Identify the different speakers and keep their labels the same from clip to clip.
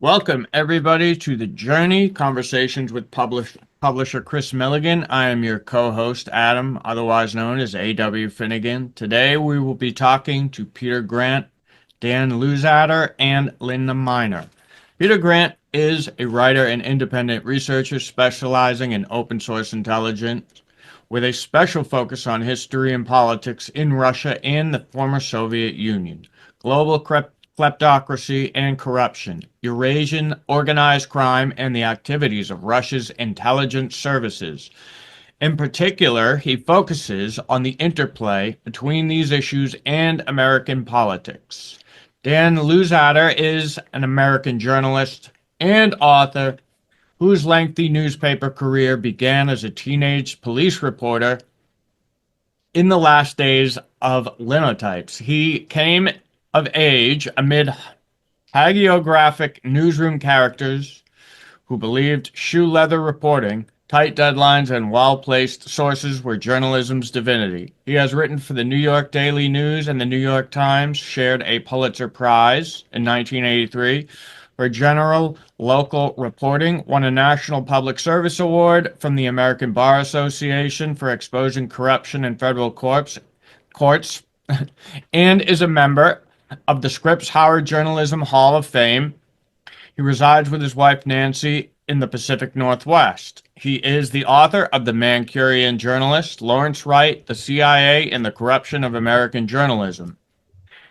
Speaker 1: Welcome, everybody, to The Journey Conversations with publisher Kris Millegan. I am your co host, Adam, otherwise known as A.W. Finnegan. Today, we will be talking to Peter Grant, Dan Luzadder, and Linda Miner. Peter Grant is a writer and independent researcher specializing in open source intelligence with a special focus on history and politics in Russia and the former Soviet Union, global kleptocracy and corruption, Eurasian organized crime, and the activities of Russia's intelligence services. In particular, he focuses on the interplay between these issues and American politics. Dan Luzadder is an American journalist and author whose lengthy newspaper career began as a teenage police reporter in the last days of linotypes. He came of age amid hagiographic newsroom characters who believed shoe leather reporting, tight deadlines, and well-placed sources were journalism's divinity. He has written for the New York Daily News and the New York Times, shared a Pulitzer Prize in 1983 for general local reporting, won a National Public Service Award from the American Bar Association for exposing corruption in federal courts, and is a member of the Scripps Howard Journalism Hall of Fame. He resides with his wife Nancy in the Pacific Northwest. He is the author of The Manchurian Journalist, Lawrence Wright, the CIA, and the Corruption of American Journalism.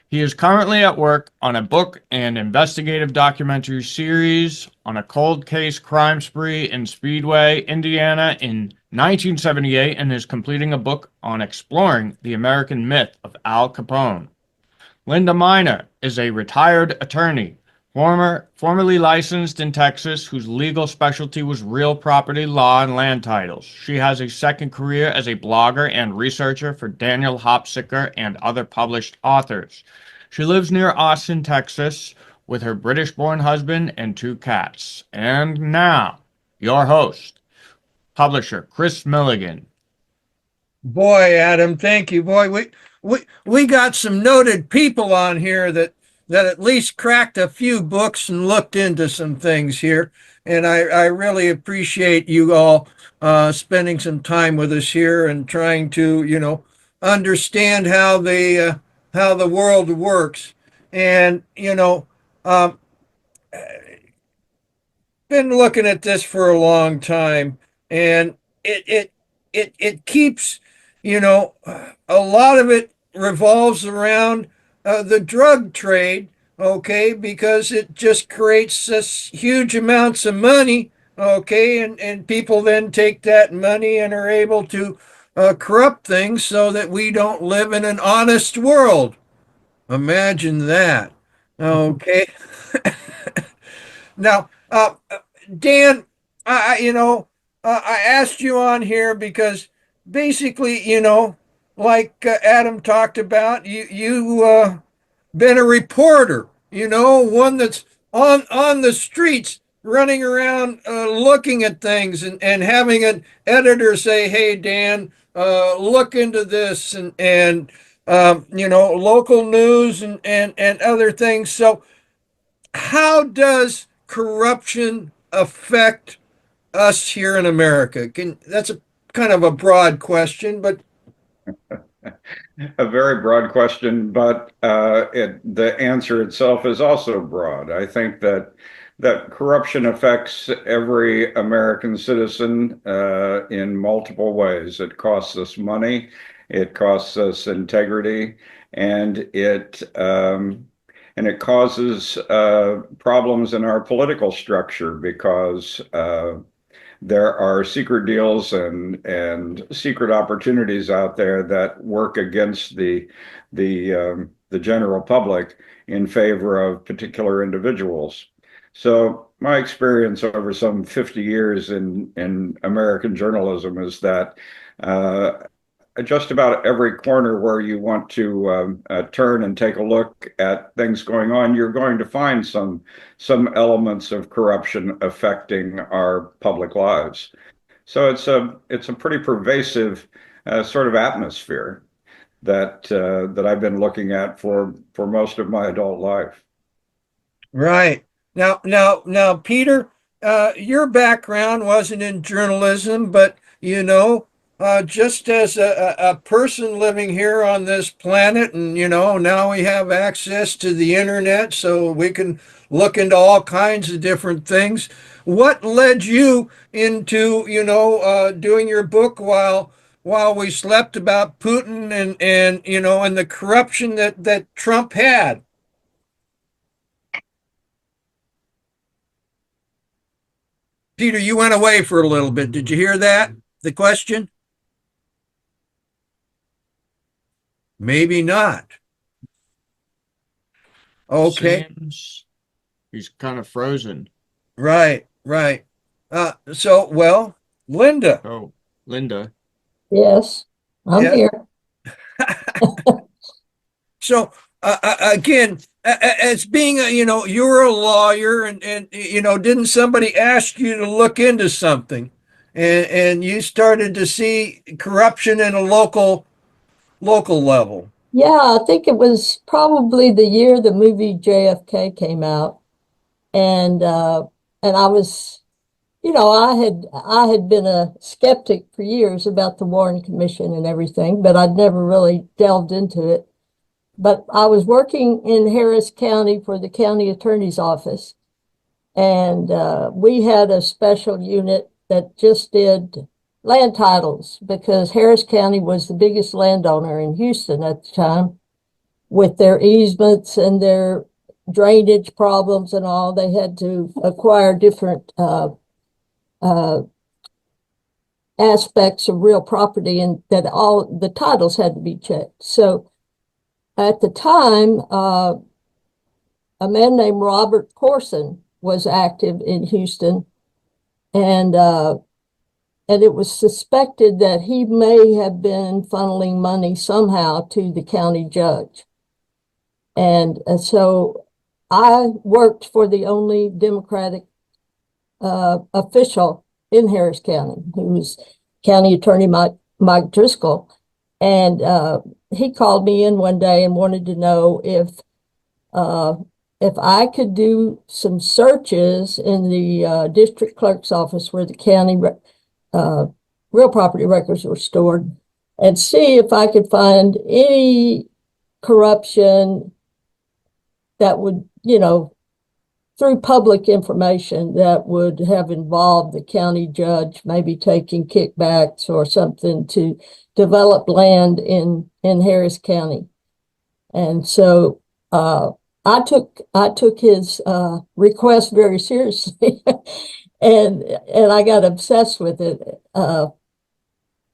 Speaker 1: He is currently at work on a book and investigative documentary series on a cold case crime spree in Speedway, Indiana in 1978, and is completing a book on exploring the American myth of Al Capone. Linda Miner is a retired attorney, formerly licensed in Texas, whose legal specialty was real property law and land titles. She has a second career as a blogger and researcher for Daniel Hopsicker and other published authors. She lives near Austin, Texas, with her British-born husband and 2 cats. And now, your host, publisher Kris Millegan.
Speaker 2: Boy, Adam, thank you. Boy, we got some noted people on here that at least cracked a few books and looked into some things here. And I really appreciate you all spending some time with us here and trying to, understand how the world works. And, been looking at this for a long time, and it keeps, a lot of it revolves around the drug trade, okay, because it just creates this huge amounts of money, okay, and people then take that money and are able to corrupt things so that we don't live in an honest world. Imagine that. Okay. Now, Dan, I asked you on here because basically, like Adam talked about, you been a reporter, one that's on the streets running around looking at things and having an editor say, "Hey, Dan, look into this," and local news and other things. So, how does corruption affect us here in America? That's a kind of a broad question, but
Speaker 3: A very broad question, but the answer itself is also broad. I think that corruption affects every American citizen in multiple ways. It costs us money, it costs us integrity, and it causes problems in our political structure because there are secret deals and secret opportunities out there that work against the general public in favor of particular individuals. So my experience over some 50 years in American journalism is that just about every corner where you want to turn and take a look at things going on, you're going to find some elements of corruption affecting our public lives. So it's a pretty pervasive sort of atmosphere that I've been looking at for most of my adult life.
Speaker 2: right. Now, Peter, your background wasn't in journalism, but just as a person living here on this planet, and now we have access to the internet, so we can look into all kinds of different things. What led you into, doing your book while we slept about Putin and the corruption that Trump had? Peter, you went away for a little bit. Did you hear that? The question? Maybe not. Okay.
Speaker 1: Seems he's kind of frozen.
Speaker 2: Right, right. Well, Linda.
Speaker 1: Oh, Linda.
Speaker 4: Yes, I'm
Speaker 2: Yeah.
Speaker 4: here.
Speaker 2: So again, as being you're a lawyer, and didn't somebody ask you to look into something, and you started to see corruption in a local level?
Speaker 4: Yeah, I think it was probably the year the movie JFK came out, and I was, I had been a skeptic for years about the Warren Commission and everything, but I'd never really delved into it. But I was working in Harris County for the county attorney's office, and we had a special unit that just did land titles because Harris County was the biggest landowner in Houston at the time. With their easements and their drainage problems and all, they had to acquire different aspects of real property, and that all the titles had to be checked. So at the time, a man named Robert Corson was active in Houston, and it was suspected that he may have been funneling money somehow to the county judge. And so I worked for the only Democratic official in Harris County, who was County Attorney Mike Driscoll. And he called me in one day and wanted to know if I could do some searches in the district clerk's office where the county real property records were stored, and see if I could find any corruption that would, through public information, that would have involved the county judge maybe taking kickbacks or something to develop land in Harris County. And so I took his request very seriously, and I got obsessed with it.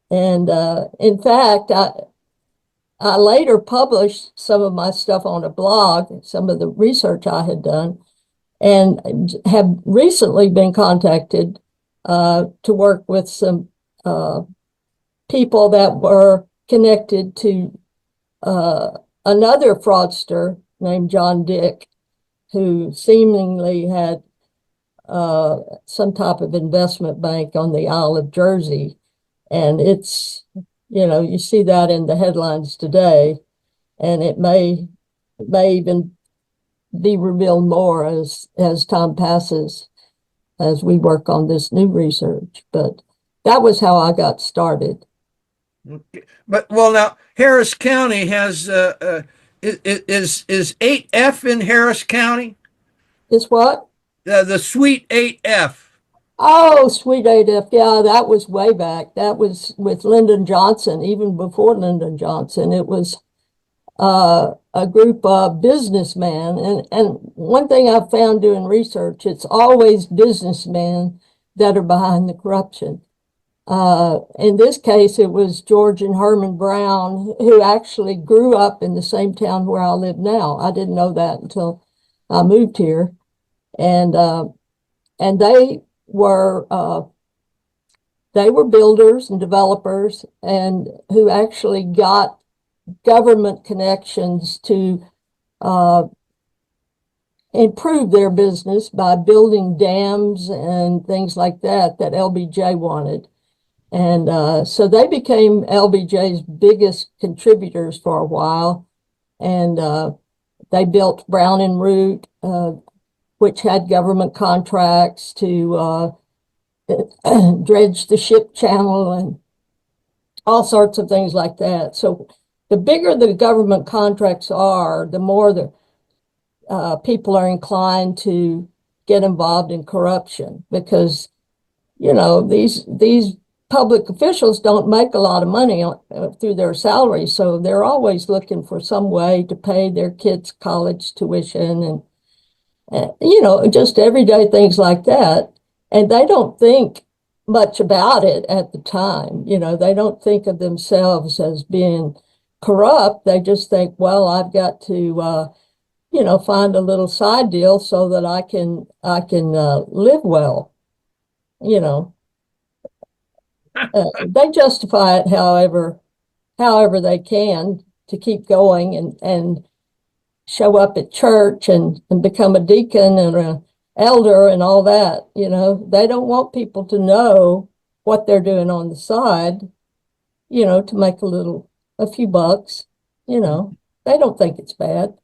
Speaker 4: In fact, I later published some of my stuff on a blog, some of the research I had done, and have recently been contacted to work with some people that were connected to another fraudster named John Dick, who seemingly had some type of investment bank on the Isle of Jersey. And it's, you see that in the headlines today, and it may even be revealed more as time passes, as we work on this new research. But that was how I got started.
Speaker 2: But now Harris County has is 8F in Harris County?
Speaker 4: Is what?
Speaker 2: The Suite 8F.
Speaker 4: Oh, Sweet AF. Yeah, that was way back. That was with Lyndon Johnson, even before Lyndon Johnson. It was a group of businessmen. And one thing I've found doing research, it's always businessmen that are behind the corruption. In this case, it was George and Herman Brown, who actually grew up in the same town where I live now. I didn't know that until I moved here. And they were builders and developers, and who actually got government connections to improve their business by building dams and things like that LBJ wanted. And so they became LBJ's biggest contributors for a while. And they built Brown and Root, which had government contracts to dredge the ship channel and all sorts of things like that. So the bigger the government contracts are, the more the people are inclined to get involved in corruption, because these public officials don't make a lot of money through their salaries, so they're always looking for some way to pay their kids' college tuition and just everyday things like that. And they don't think much about it at the time. They don't think of themselves as being corrupt. They just think, well, I've got to find a little side deal so that I can live well. They justify it however they can to keep going and show up at church and become a deacon and an elder and all that. They don't want people to know what they're doing on the side, to make a few bucks. They don't think it's bad.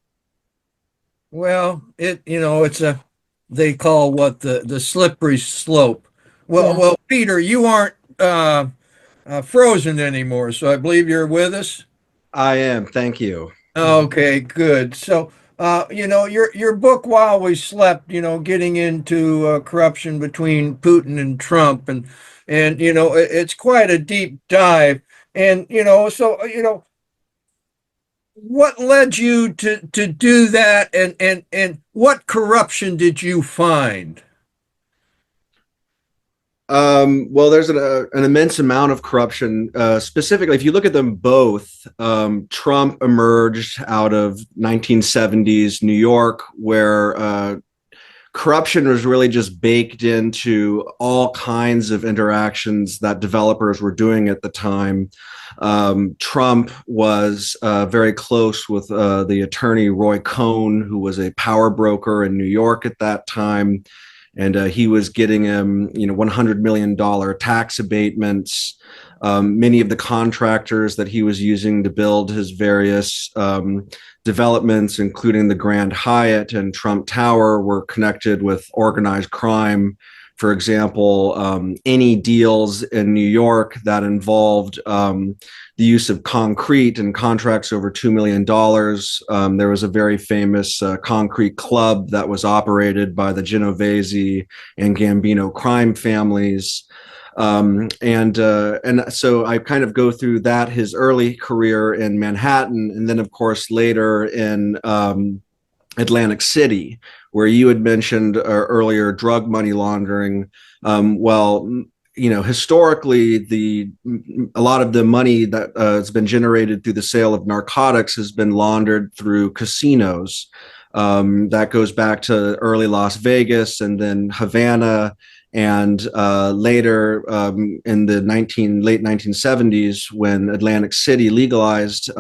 Speaker 2: Well, they call what the slippery slope.
Speaker 4: Yeah.
Speaker 2: Well, Peter, you aren't frozen anymore, so I believe you're with us.
Speaker 5: I am. Thank you.
Speaker 2: Okay, good. So, your book While We Slept, getting into corruption between Putin and Trump, and it's quite a deep dive. And what led you to do that, and what corruption did you find?
Speaker 5: Well, there's an immense amount of corruption. Specifically, if you look at them both, Trump emerged out of 1970s New York, where corruption was really just baked into all kinds of interactions that developers were doing at the time. Trump was very close with the attorney Roy Cohn, who was a power broker in New York at that time. And he was getting him, $100 million tax abatements. Many of the contractors that he was using to build his various developments, including the Grand Hyatt and Trump Tower, were connected with organized crime. For example, any deals in New York that involved the use of concrete and contracts over $2 million. There was a very famous concrete club that was operated by the Genovese and Gambino crime families. And so I kind of go through that, his early career in Manhattan, and then, of course, later in Atlantic City, where you had mentioned earlier drug money laundering. Historically, a lot of the money that has been generated through the sale of narcotics has been laundered through casinos. That goes back to early Las Vegas and then Havana, and later in the late 1970s, when Atlantic City legalized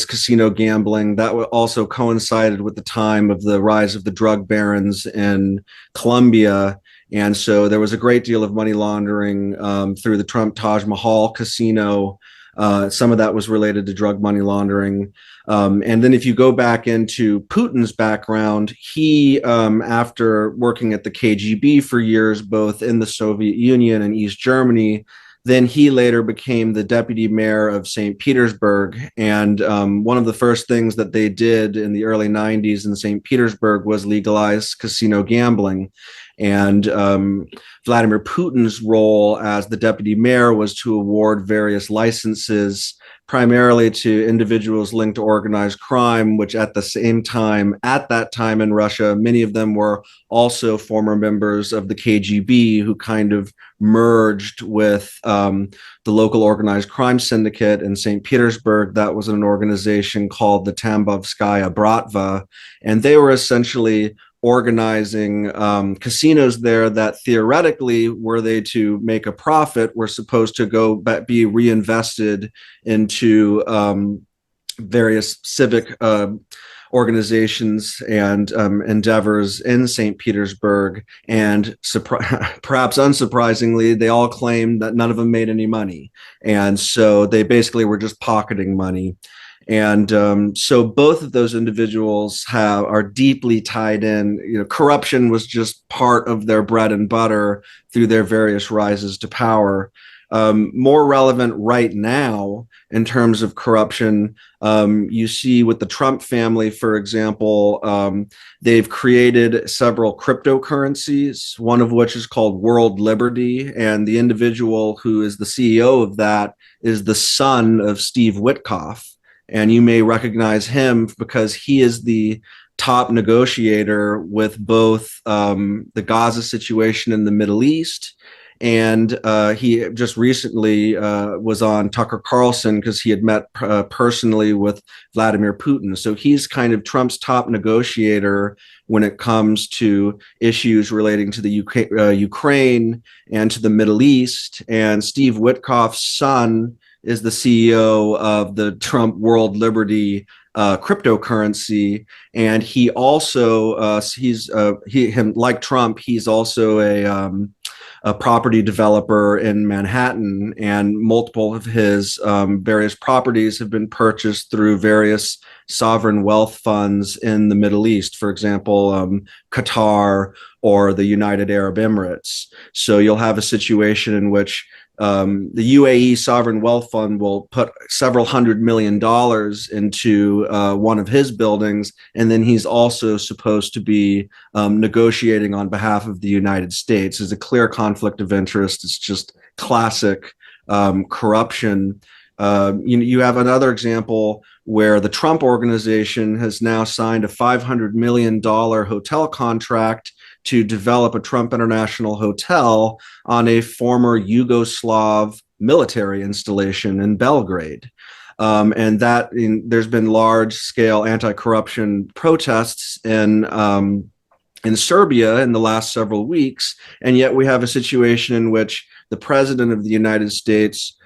Speaker 5: casino gambling. That also coincided with the time of the rise of the drug barons in Colombia. And so there was a great deal of money laundering through the Trump Taj Mahal casino. Some of that was related to drug money laundering. And then if you go back into Putin's background, he, after working at the KGB for years, both in the Soviet Union and East Germany, then he later became the deputy mayor of St. Petersburg. And one of the first things that they did in the early 90s in St. Petersburg was legalize casino gambling. And Vladimir Putin's role as the deputy mayor was to award various licenses, primarily to individuals linked to organized crime, which at that time in Russia, many of them were also former members of the KGB who kind of merged with the local organized crime syndicate in St. Petersburg. That was an organization called the Tambovskaya Bratva, and they were essentially organizing casinos there that theoretically, were they to make a profit, were supposed to be reinvested into various civic organizations and endeavors in St. Petersburg. And perhaps unsurprisingly, they all claimed that none of them made any money. And so they basically were just pocketing money. And so both of those individuals are deeply tied in. Corruption was just part of their bread and butter through their various rises to power. More relevant right now in terms of corruption, you see with the Trump family, for example, they've created several cryptocurrencies, one of which is called World Liberty, and the individual who is the CEO of that is the son of Steve Witkoff. And you may recognize him because he is the top negotiator with both the Gaza situation in the Middle East. And he just recently was on Tucker Carlson because he had met personally with Vladimir Putin. So he's kind of Trump's top negotiator when it comes to issues relating to the Ukraine and to the Middle East. And Steve Witkoff's son is the CEO of the Trump World Liberty cryptocurrency, and he also like Trump, he's also a property developer in Manhattan, and multiple of his various properties have been purchased through various sovereign wealth funds in the Middle East, for example, Qatar or the United Arab Emirates. So you'll have a situation in which the UAE Sovereign Wealth Fund will put several $100 million into one of his buildings, and then he's also supposed to be negotiating on behalf of the United States. There's a clear conflict of interest. It's just classic corruption. You have another example where the Trump organization has now signed a $500 million hotel contract to develop a Trump International Hotel on a former Yugoslav military installation in Belgrade. And there's been large-scale anti-corruption protests in Serbia in the last several weeks, and yet we have a situation in which the president of the United States,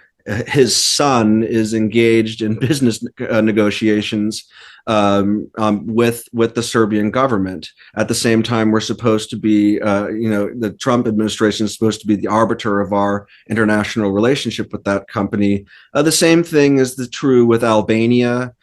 Speaker 5: his son, is engaged in business negotiations with the Serbian government. At the same time, we're supposed to be, the Trump administration is supposed to be the arbiter of our international relationship with that company. The same thing is true with Albania.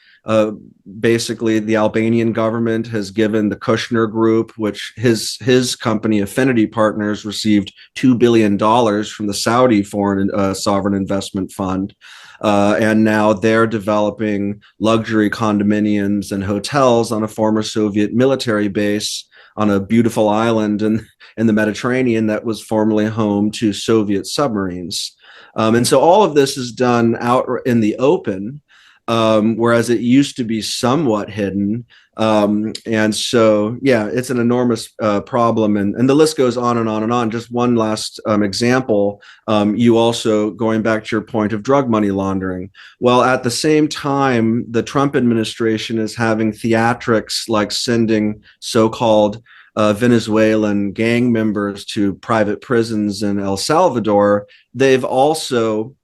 Speaker 5: Basically, the Albanian government has given the Kushner Group, which his company Affinity Partners received $2 billion from the Saudi Foreign Sovereign Investment Fund. And now they're developing luxury condominiums and hotels on a former Soviet military base on a beautiful island in the Mediterranean that was formerly home to Soviet submarines. And so all of this is done out in the open, whereas it used to be somewhat hidden. And so, yeah, it's an enormous problem. And the list goes on and on and on. Just one last example, you also, going back to your point of drug money laundering. Well, at the same time, the Trump administration is having theatrics like sending so-called Venezuelan gang members to private prisons in El Salvador. They've also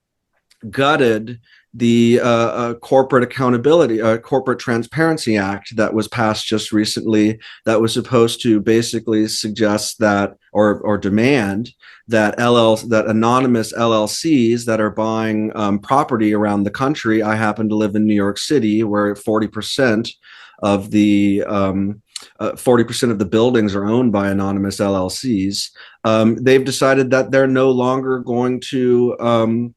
Speaker 5: gutted the Corporate Accountability, Corporate Transparency Act that was passed just recently, that was supposed to basically suggest that, or demand that that anonymous LLCs that are buying property around the country. I happen to live in New York City, where 40% of the 40% of the buildings are owned by anonymous LLCs. They've decided that they're no longer going to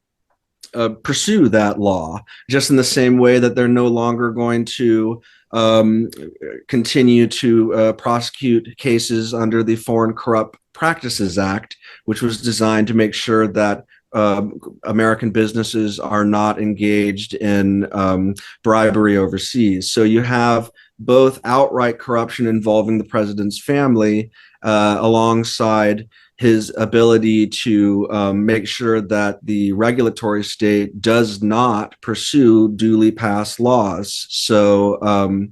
Speaker 5: pursue that law, just in the same way that they're no longer going to continue to prosecute cases under the Foreign Corrupt Practices Act, which was designed to make sure that American businesses are not engaged in bribery overseas. So you have both outright corruption involving the president's family alongside his ability to make sure that the regulatory state does not pursue duly passed laws. So,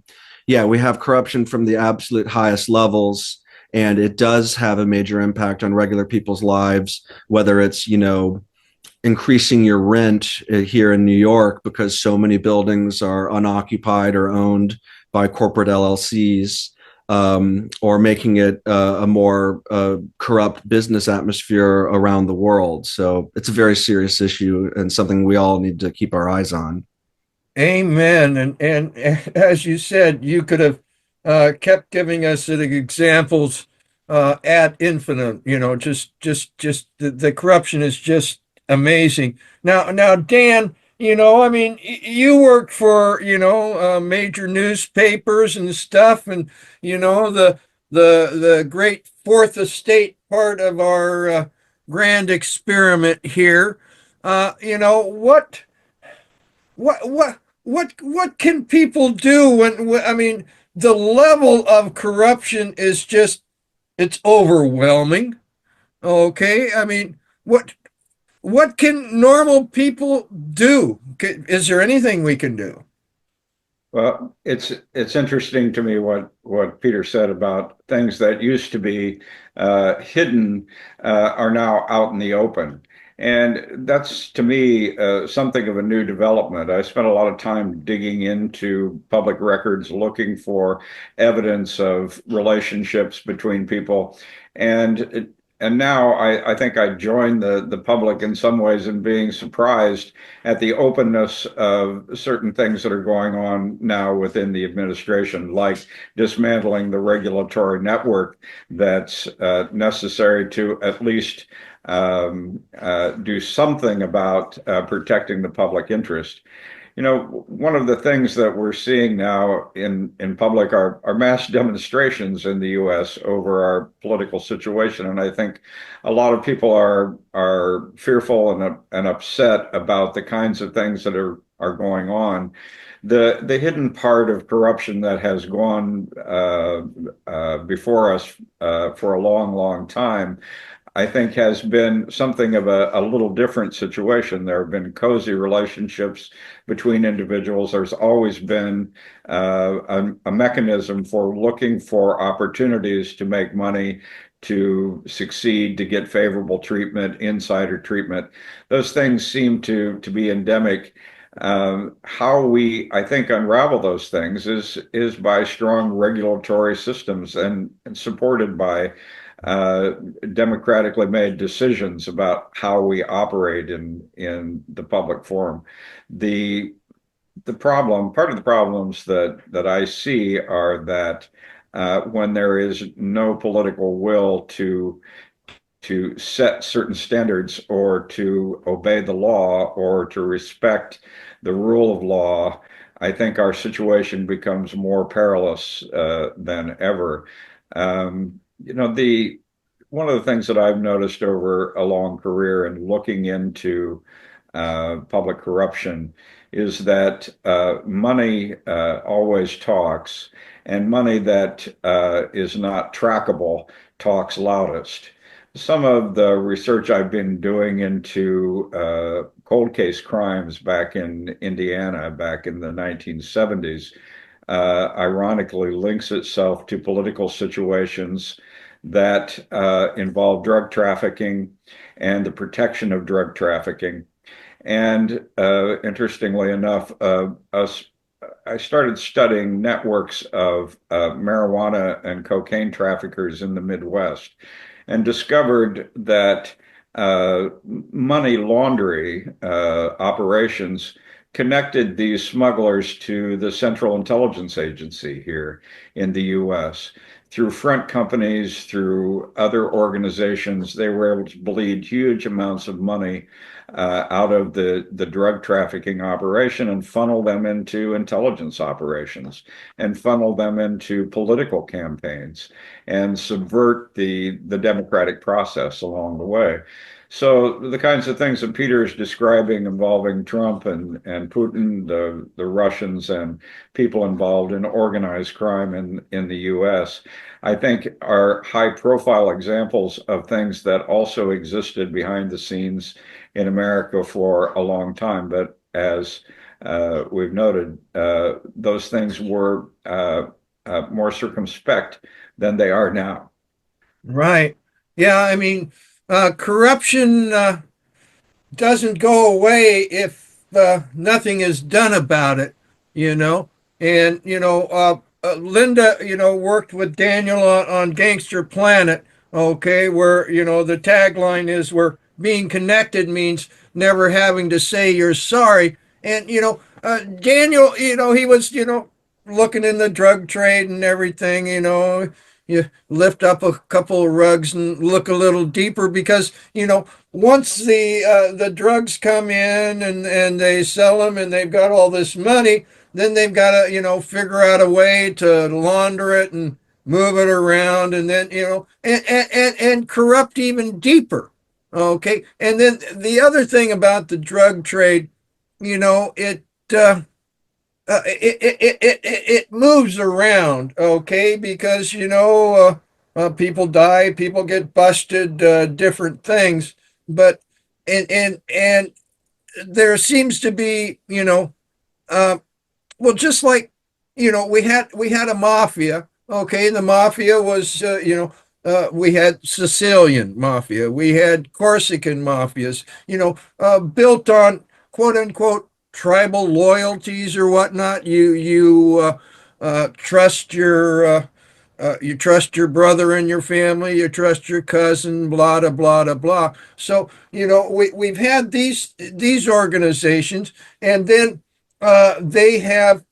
Speaker 5: yeah, we have corruption from the absolute highest levels, and it does have a major impact on regular people's lives, whether it's, increasing your rent here in New York because so many buildings are unoccupied or owned by corporate LLCs. Or making it a more corrupt business atmosphere around the world. So it's a very serious issue and something we all need to keep our eyes on.
Speaker 2: Amen. And as you said, you could have kept giving us the examples ad infinitum. Just the corruption is just amazing. Now, Dan, I mean, you work for major newspapers and stuff, and the great fourth estate part of our grand experiment here. What can people do when I mean the level of corruption is just it's overwhelming. Okay, I mean what can normal people do? Is there anything we can do?
Speaker 3: Well, it's interesting to me what Peter said about things that used to be hidden are now out in the open. And that's to me something of a new development. I spent a lot of time digging into public records, looking for evidence of relationships between people. And and now I think I join the public in some ways in being surprised at the openness of certain things that are going on now within the administration, like dismantling the regulatory network that's necessary to at least do something about protecting the public interest. One of the things that we're seeing now in public are mass demonstrations in the U.S. over our political situation, and I think a lot of people are fearful and upset about the kinds of things that are going on. The hidden part of corruption that has gone before us for a long, long time, I think has been something of a little different situation. There have been cozy relationships between individuals. There's always been a mechanism for looking for opportunities to make money, to succeed, to get favorable treatment, insider treatment. Those things seem to be endemic. How we, I think, unravel those things is by strong regulatory systems and supported by democratically made decisions about how we operate in the public forum. Part of the problems that I see are that when there is no political will to set certain standards or to obey the law or to respect the rule of law, I think our situation becomes more perilous than ever. One of the things that I've noticed over a long career and looking into public corruption is that money always talks, and money that is not trackable talks loudest. Some of the research I've been doing into cold case crimes back in Indiana back in the 1970s ironically links itself to political situations that involve drug trafficking and the protection of drug trafficking. And interestingly enough, I started studying networks of marijuana and cocaine traffickers in the Midwest and discovered that money laundering operations connected these smugglers to the Central Intelligence Agency here in the US. Through front companies, through other organizations, they were able to bleed huge amounts of money out of the drug trafficking operation and funnel them into intelligence operations and funnel them into political campaigns and subvert the democratic process along the way. So the kinds of things that Peter is describing involving Trump and Putin, the Russians and people involved in organized crime in the US, I think are high profile examples of things that also existed behind the scenes in America for a long time. But as we've noted, those things were more circumspect than they are now.
Speaker 2: Right. Yeah, I mean, corruption doesn't go away if nothing is done about it, you know. And, Linda, worked with Daniel on Gangster Planet, okay, where, the tagline is where being connected means never having to say you're sorry. And, Daniel, he was, looking in the drug trade and everything, you lift up a couple of rugs and look a little deeper because, once the drugs come in and they sell them and they've got all this money, then they've got to, figure out a way to launder it and move it around and then, and corrupt even deeper. Okay. And then the other thing about the drug trade, it uh, it moves around, okay, because people die, people get busted, different things, but and there seems to be uh, well, just like we had a mafia. Okay, the mafia was we had Sicilian mafia, we had Corsican mafias. Built on quote unquote tribal loyalties or whatnot. You trust your brother and your family. You trust your cousin. Blah blah blah blah. So we've had these organizations, and then they have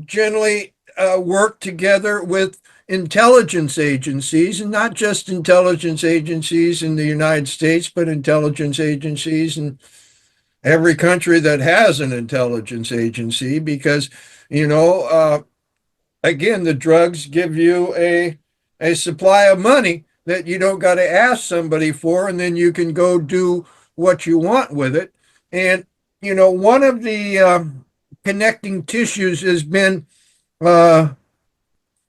Speaker 2: generally worked together with intelligence agencies, and not just intelligence agencies in the United States, but intelligence agencies in every country that has an intelligence agency, because again, the drugs give you a supply of money that you don't got to ask somebody for, and then you can go do what you want with it. And one of the connecting tissues has been uh,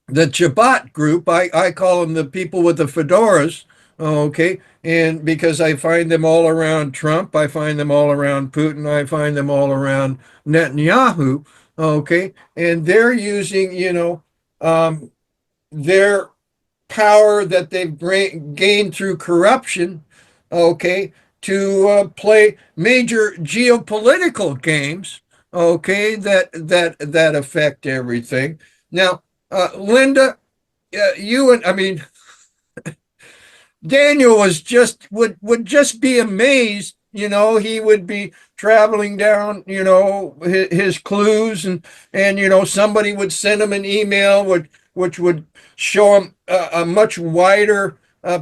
Speaker 2: the Chabot group. I call them the people with the fedoras. Okay. And because I find them all around Trump, I find them all around Putin, I find them all around Netanyahu. Okay. And they're using, their power that they've gained through corruption, okay, to play major geopolitical games, okay, that affect everything. Now, Linda, you and I mean Daniel would just be amazed. He would be traveling down, his clues, and somebody would send him an email which would show him a much wider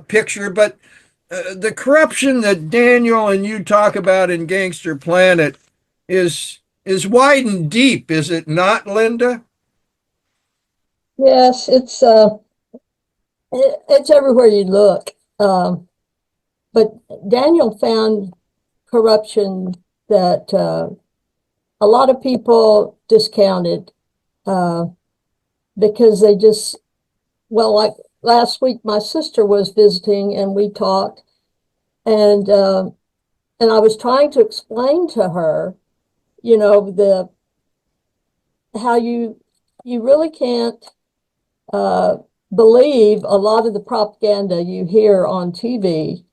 Speaker 2: picture. But the corruption that Daniel and you talk about in Gangster Planet is wide and deep, is it not, Linda?
Speaker 4: Yes, it's everywhere you look. But Daniel found corruption that a lot of people discounted uh, because they just, well, like last week, my sister was visiting and we talked, and I was trying to explain to her, the how you really can't uh, believe a lot of the propaganda you hear on TV.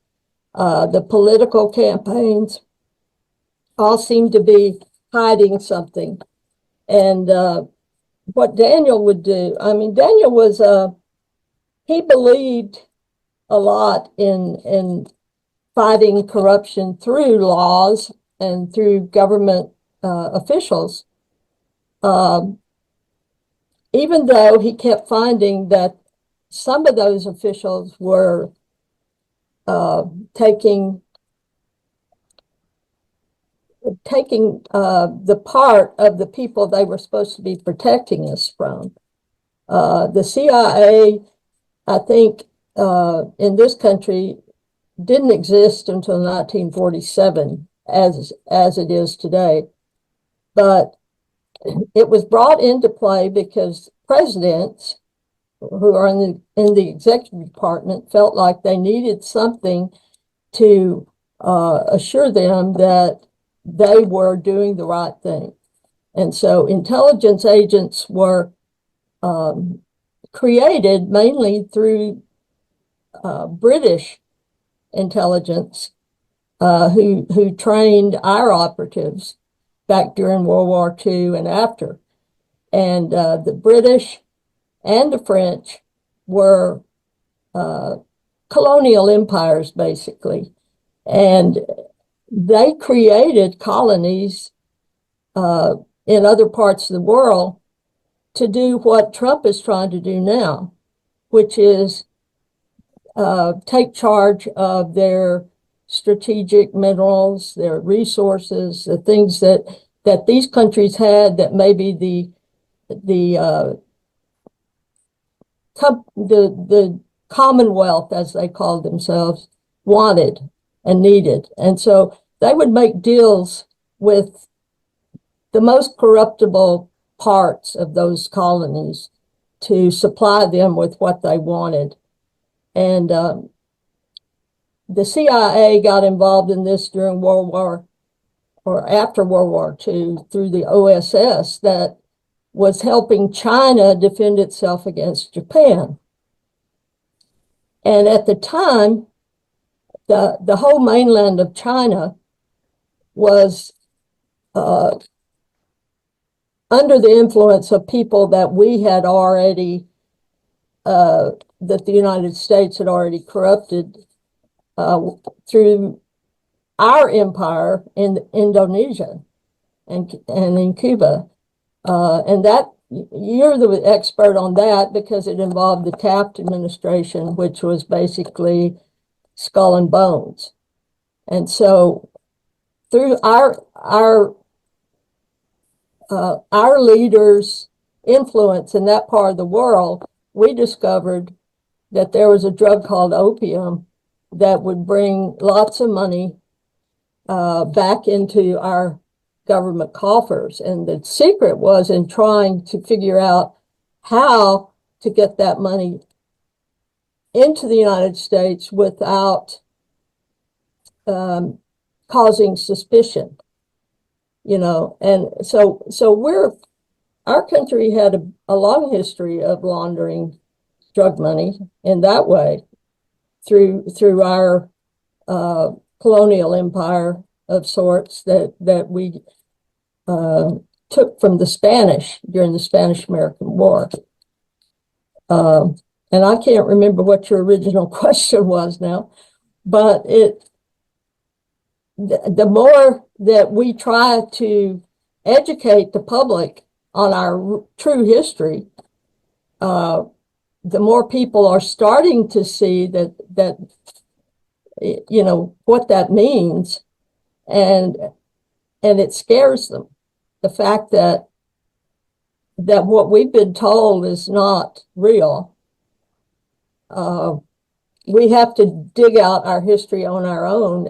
Speaker 4: The political campaigns all seem to be hiding something. And what Daniel would do, I mean, Daniel was, he believed a lot in fighting corruption through laws and through government officials. Um, Even though he kept finding that some of those officials were uh, taking the part of the people they were supposed to be protecting us from. The CIA, I think, in this country didn't exist until 1947 as it is today, but it was brought into play because presidents who are in the executive department felt like they needed something to assure them that they were doing the right thing. And so intelligence agents were created mainly through British intelligence, who trained our operatives back during World War II and after. And the British and the French were colonial empires, basically. And they created colonies in other parts of the world to do what Trump is trying to do now, which is take charge of their strategic minerals, their resources, the things that these countries had that maybe the Commonwealth, as they called themselves, wanted and needed. And so they would make deals with the most corruptible parts of those colonies to supply them with what they wanted. And the CIA got involved in this during World War or after World War II through the OSS that was helping China defend itself against Japan. And at the time, the whole mainland of China was under the influence of people that we had already, that the United States had already corrupted through our empire in Indonesia and in Cuba. And that you're the expert on that because it involved the Taft administration, which was basically skull and bones. And so through our leaders' influence in that part of the world, we discovered that there was a drug called opium that would bring lots of money back into our government coffers. And the secret was in trying to figure out how to get that money into the United States without causing suspicion, you know. And so our country had a long history of laundering drug money in that way through our colonial empire of sorts that we took from the Spanish during the Spanish-American War. And I can't remember what your original question was now, but the more that we try to educate the public on our true history, the more people are starting to see that you know what that means, and it scares them. The fact that what we've been told is not real. We have to dig out our history on our own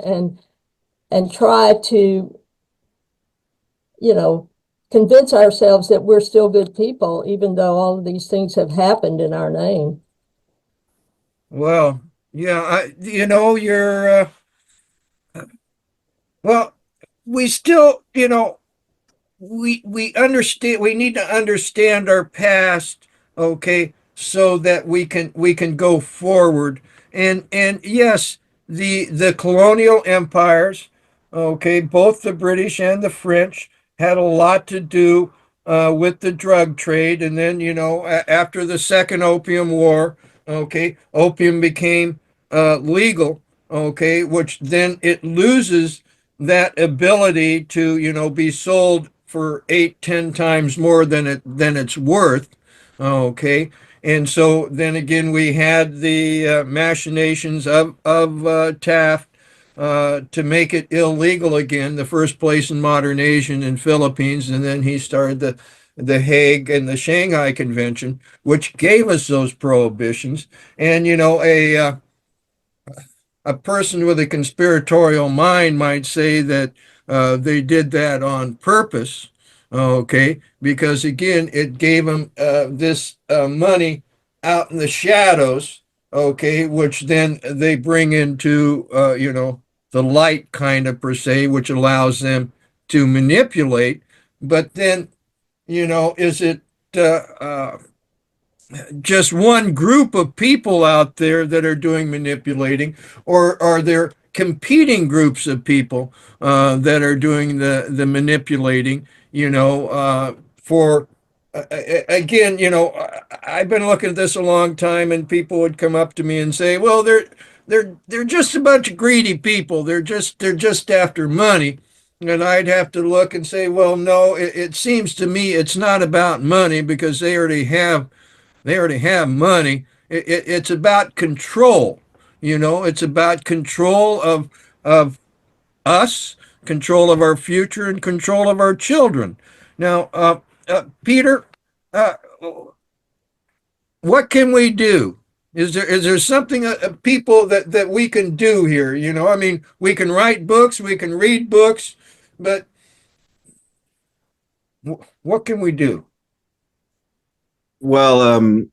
Speaker 4: and try to, you know, convince ourselves that we're still good people, even though all of these things have happened in our name.
Speaker 2: Well, yeah, you're, well, we still, we understand, we need to understand our past, okay, so that we can go forward. And yes, the colonial empires, okay, both the British and the French had a lot to do with the drug trade. And then, after the Second Opium War, okay, opium became legal, okay, which then it loses that ability to, be sold for 8-10 times more than it's worth. Okay. And so then again, we had the machinations of Taft to make it illegal again, the first place in modern Asia and Philippines. And then he started the Hague and the Shanghai Convention, which gave us those prohibitions. And, a person with a conspiratorial mind might say that they did that on purpose, okay, because again, it gave them this money out in the shadows, okay, which then they bring into, the light kind of per se, which allows them to manipulate. But then, is it just one group of people out there that are doing manipulating, or are there competing groups of people that are doing the manipulating, for again, I've been looking at this a long time, and people would come up to me and say, well, they're just a bunch of greedy people. They're just after money. And I'd have to look and say, well, no, it seems to me it's not about money because they already have money. It's about control. It's about control of us, control of our future, and control of our children. Now, Peter, uh, what can we do? Is there something people that we can do here? I mean, we can write books, we can read books, but what can we do?
Speaker 5: Well,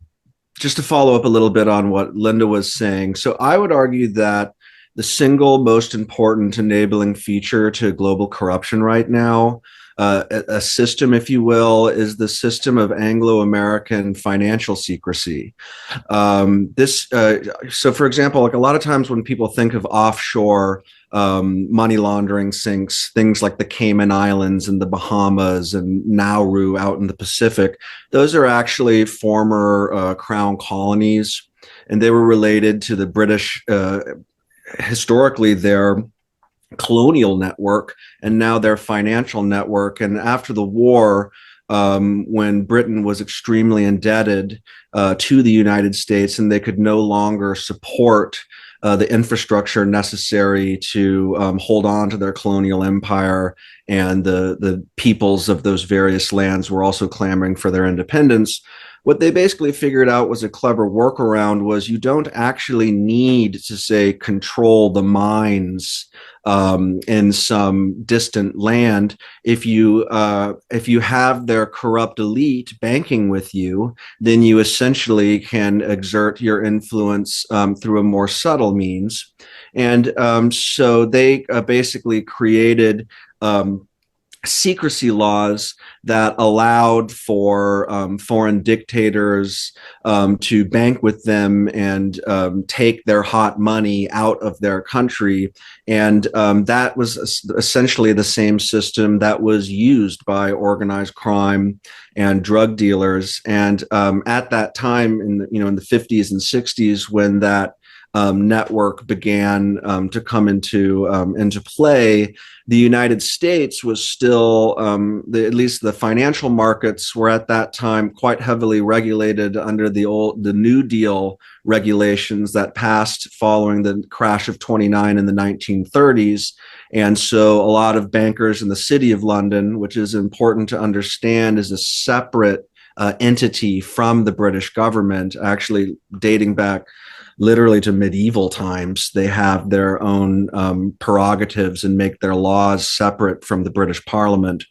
Speaker 5: just to follow up a little bit on what Linda was saying. So I would argue that the single most important enabling feature to global corruption right now, a system, if you will, is the system of Anglo-American financial secrecy. So for example, like a lot of times when people think of offshore money laundering sinks, things like the Cayman Islands and the Bahamas and Nauru out in the Pacific, those are actually former crown colonies, and they were related to the British, historically their colonial network, and now their financial network. And after the war, when Britain was extremely indebted to the United States, and they could no longer support the infrastructure necessary to hold on to their colonial empire, and the peoples of those various lands were also clamoring for their independence. What they basically figured out was a clever workaround was you don't actually need to, say, control the mines in some distant land. If you have their corrupt elite banking with you, then you essentially can exert your influence through a more subtle means. And so they basically created secrecy laws that allowed for foreign dictators to bank with them and take their hot money out of their country. And that was essentially the same system that was used by organized crime and drug dealers. And at that time, in the 50s and 60s, when that network began to come into play, the United States was still, at least the financial markets were at that time quite heavily regulated under the New Deal regulations that passed following the crash of '29 in the 1930s. And so a lot of bankers in the city of London, which is important to understand, is a separate entity from the British government, actually dating back literally to medieval times. They have their own prerogatives and make their laws separate from the British Parliament.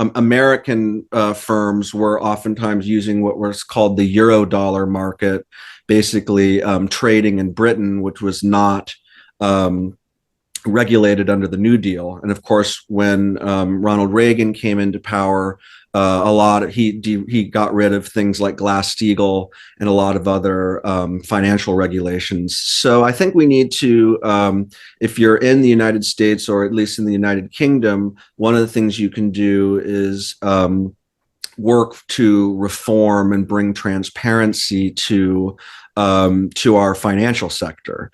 Speaker 5: American firms were oftentimes using what was called the Eurodollar market, basically trading in Britain, which was not regulated under the New Deal. And of course, when Ronald Reagan came into power, he got rid of things like Glass-Steagall and a lot of other financial regulations. So I think we need to, if you're in the United States or at least in the United Kingdom, one of the things you can do is work to reform and bring transparency to our financial sector,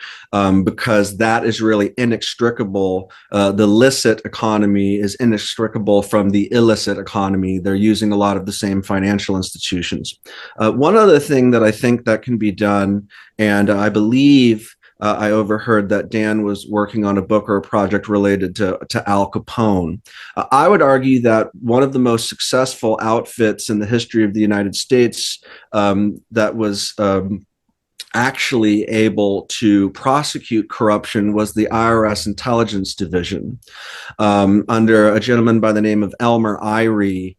Speaker 5: because that is really inextricable. The licit economy is inextricable from the illicit economy. They're using a lot of the same financial institutions. One other thing that I think that can be done, and I believe I overheard that Dan was working on a book or a project related to Al Capone. I would argue that one of the most successful outfits in the history of the United States that was actually able to prosecute corruption was the IRS Intelligence Division. Under a gentleman by the name of Elmer Irie,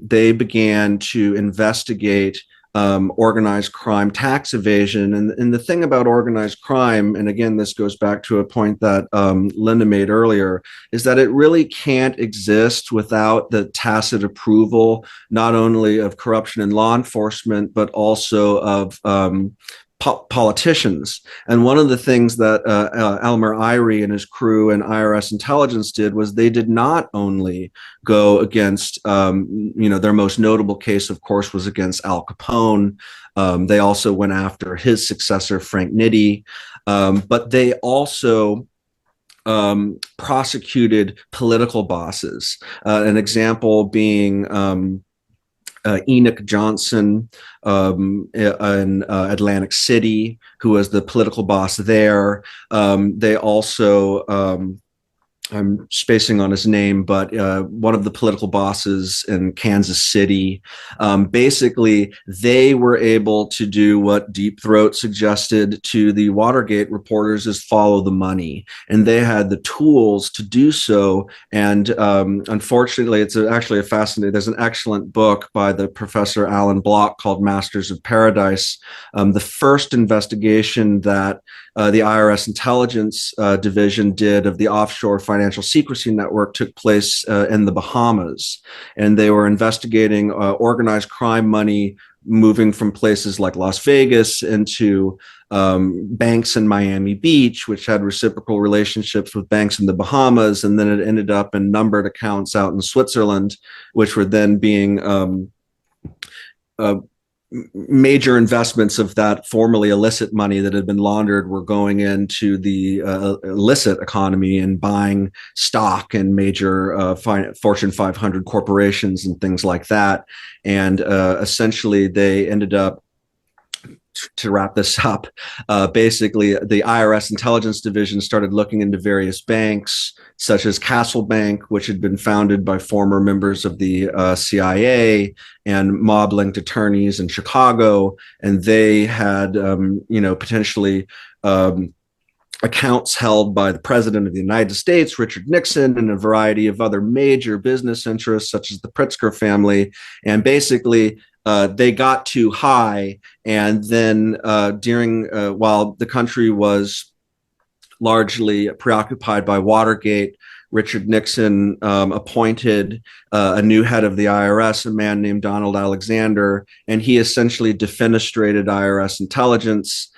Speaker 5: they began to investigate organized crime, tax evasion. And the thing about organized crime, and again, this goes back to a point that Linda made earlier, is that it really can't exist without the tacit approval, not only of corruption in law enforcement, but also of politicians. And one of the things that Elmer Irie and his crew and IRS intelligence did was they did not only go against, their most notable case, of course, was against Al Capone. They also went after his successor, Frank Nitti, but they also prosecuted political bosses. An example being Enoch Johnson in Atlantic City, who was the political boss there. They also I'm spacing on his name, but one of the political bosses in Kansas City. Basically, they were able to do what Deep Throat suggested to the Watergate reporters, is follow the money. And they had the tools to do so. And unfortunately, it's actually a fascinating, there's an excellent book by the professor Alan Block called Masters of Paradise. The first investigation that the IRS intelligence division did of the offshore financial secrecy network took place in the Bahamas. And they were investigating organized crime money moving from places like Las Vegas into banks in Miami Beach, which had reciprocal relationships with banks in the Bahamas. And then it ended up in numbered accounts out in Switzerland, which were then being major investments of that formerly illicit money that had been laundered were going into the illicit economy and buying stock in major Fortune 500 corporations and things like that. And essentially, they ended up, to wrap this up, basically the IRS intelligence division started looking into various banks, such as Castle Bank, which had been founded by former members of the CIA and mob-linked attorneys in Chicago, and they had, potentially accounts held by the President of the United States, Richard Nixon, and a variety of other major business interests, such as the Pritzker family, and basically they got too high, and then while the country was largely preoccupied by Watergate, Richard Nixon appointed a new head of the IRS, a man named Donald Alexander, and he essentially defenestrated IRS intelligence,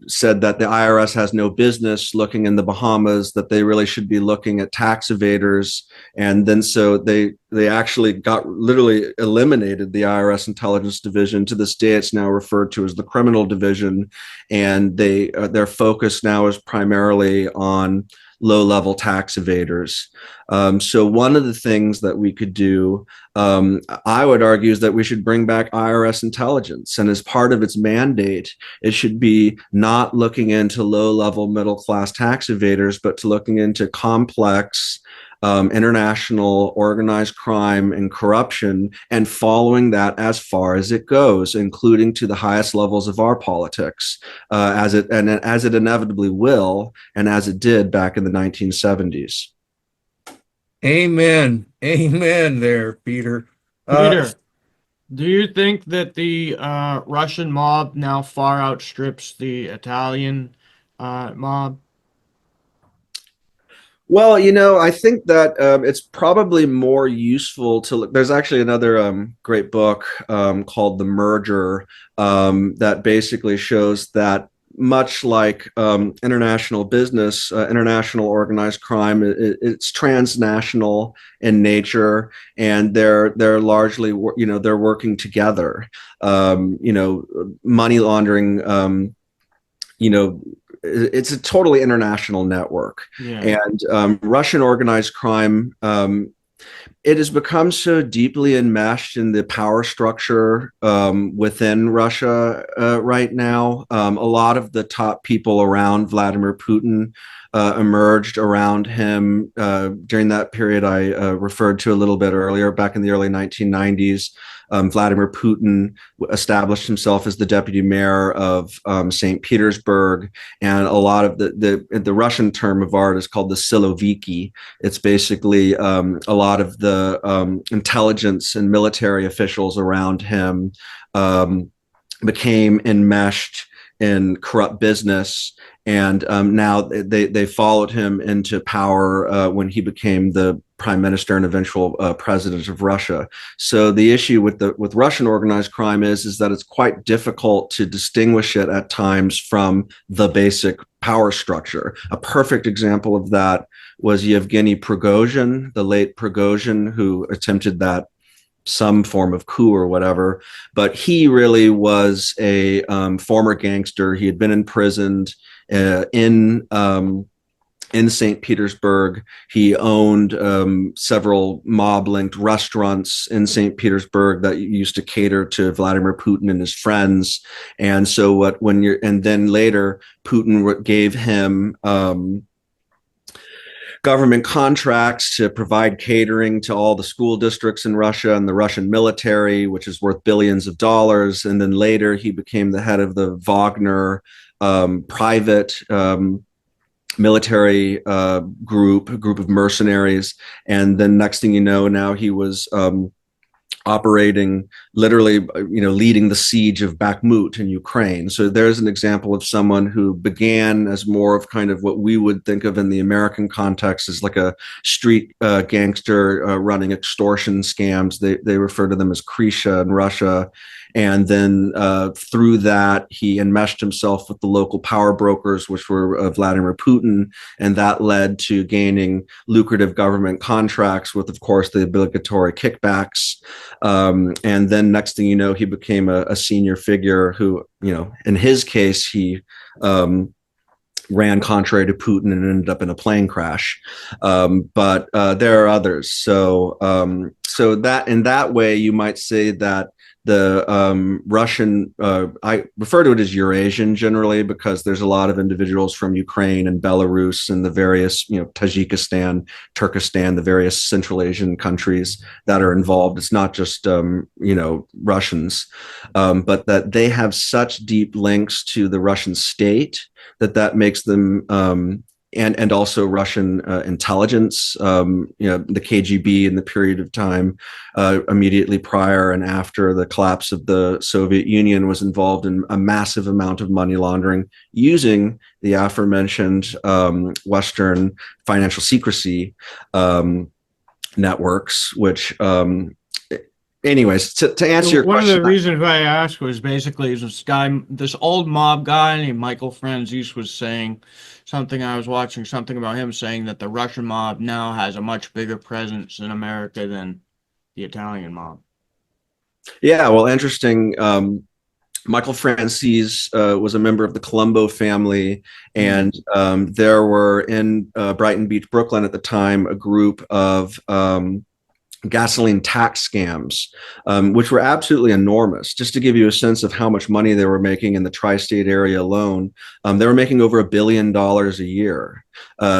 Speaker 5: said that the IRS has no business looking in the Bahamas, that they really should be looking at tax evaders. And then so they actually got literally eliminated the IRS intelligence division. To this day, it's now referred to as the criminal division. And their focus now is primarily on low-level tax evaders. So one of the things that we could do, I would argue, is that we should bring back IRS intelligence. And as part of its mandate, it should be not looking into low-level middle-class tax evaders, but to looking into complex international organized crime and corruption, and following that as far as it goes, including to the highest levels of our politics, as it inevitably will, and as it did back in the 1970s.
Speaker 2: Amen. Amen there, Peter.
Speaker 1: Peter, do you think that the Russian mob now far outstrips the Italian mob?
Speaker 5: Well, I think that it's probably more useful to look. There's actually another great book called The Merger that basically shows that, much like international business, international organized crime, it's transnational in nature, and they're largely, they're working together. Money laundering, it's a totally international network.
Speaker 1: Yeah.
Speaker 5: And Russian organized crime, it has become so deeply enmeshed in the power structure within Russia right now. A lot of the top people around Vladimir Putin emerged around him during that period I referred to a little bit earlier, back in the early 1990s. Vladimir Putin established himself as the deputy mayor of St. Petersburg, and a lot of the Russian term of art is called the Siloviki. It's basically a lot of the intelligence and military officials around him became enmeshed in corrupt business. And now they followed him into power when he became the prime minister and eventual president of Russia. So the issue with Russian organized crime is that it's quite difficult to distinguish it at times from the basic power structure. A perfect example of that was Yevgeny Prigozhin, the late Prigozhin, who attempted that some form of coup or whatever, but he really was a former gangster. He had been imprisoned in in St. Petersburg. He owned several mob-linked restaurants in St. Petersburg that used to cater to Vladimir Putin and his friends. And so and then later Putin gave him government contracts to provide catering to all the school districts in Russia and the Russian military, which is worth billions of dollars. And then later he became the head of the Wagner private military group of mercenaries. And then next thing you know, now he was operating, literally, leading the siege of Bakhmut in Ukraine. So there's an example of someone who began as more of kind of what we would think of in the American context as like a street gangster running extortion scams. They refer to them as Krisha in Russia. And then through that, he enmeshed himself with the local power brokers, which were Vladimir Putin. And that led to gaining lucrative government contracts with, of course, the obligatory kickbacks. And then next thing you know, he became a senior figure who, in his case, he ran contrary to Putin and ended up in a plane crash. But there are others. So that in that way, you might say that the Russian, I refer to it as Eurasian generally, because there's a lot of individuals from Ukraine and Belarus and the various, Tajikistan, Turkestan, the various Central Asian countries that are involved. It's not just, Russians, but that they have such deep links to the Russian state that makes them, and also Russian intelligence, the KGB in the period of time immediately prior and after the collapse of the Soviet Union was involved in a massive amount of money laundering using the aforementioned Western financial secrecy networks, which anyways, to answer your question.
Speaker 1: One of the reasons why I asked was basically this old mob guy named Michael Franzese was saying something. I was watching something about him saying that the Russian mob now has a much bigger presence in America than the Italian mob.
Speaker 5: Yeah, well, interesting. Michael Franzese was a member of the Colombo family, and there were in Brighton Beach, Brooklyn at the time, a group of gasoline tax scams, which were absolutely enormous. Just to give you a sense of how much money they were making in the tri-state area alone, they were making over $1 billion a year,